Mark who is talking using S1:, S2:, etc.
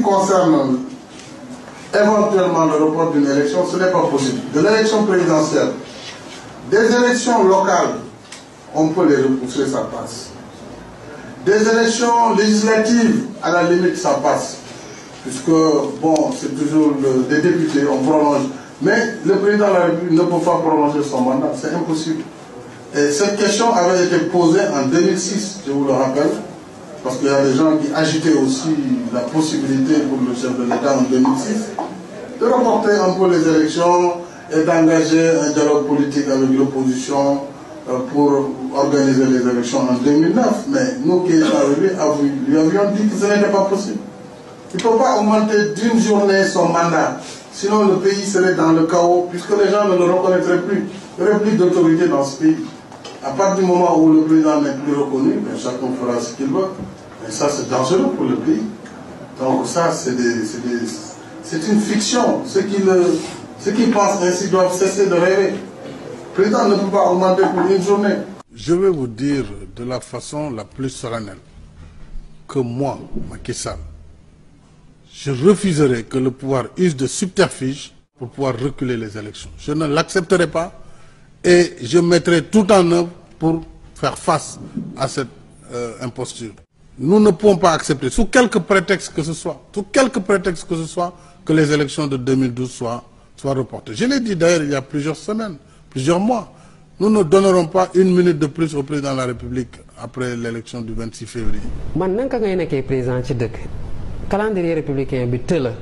S1: qui concerne éventuellement le report d'une élection, ce n'est pas possible. De l'élection présidentielle, des élections locales, on peut les repousser, ça passe. Des élections législatives, à la limite, ça passe. Puisque, bon, c'est toujours des députés, on prolonge. Mais le président de la République ne peut pas prolonger son mandat, c'est impossible. Et cette question avait été posée en 2006, je vous le rappelle, parce qu'il y a des gens qui agitaient aussi la possibilité pour le chef de l'État en 2006 de reporter un peu les élections et d'engager un dialogue politique avec l'opposition pour organiser les élections en 2009. Mais nous qui étions avec lui avions dit que ce n'était pas possible. Il ne peut pas augmenter d'une journée son mandat. Sinon le pays serait dans le chaos, puisque les gens ne le reconnaîtraient plus. Il n'y aurait plus d'autorité dans ce pays. À partir du moment où le président n'est plus reconnu, ben, chacun fera ce qu'il veut. Et ça, c'est dangereux pour le pays. Donc ça, c'est une fiction. Ceux qui pensent ainsi doivent cesser de rêver. Le président ne peut pas augmenter pour une journée. Je vais vous dire de la façon la plus solennelle que moi, Macky Sall, je refuserai que le pouvoir use de subterfuge pour pouvoir reculer les élections. Je ne l'accepterai pas et je mettrai tout en œuvre pour faire face à cette imposture. Nous ne pouvons pas accepter, sous quelque prétexte que ce soit, que les élections de 2012 soient reportées. Je l'ai dit d'ailleurs il y a plusieurs semaines, plusieurs mois. Nous ne donnerons pas une minute de plus au président de la République après l'élection du 26 février.
S2: Man, nan ka ngay nekkee président ci dëkk calendrier républicain bi tëla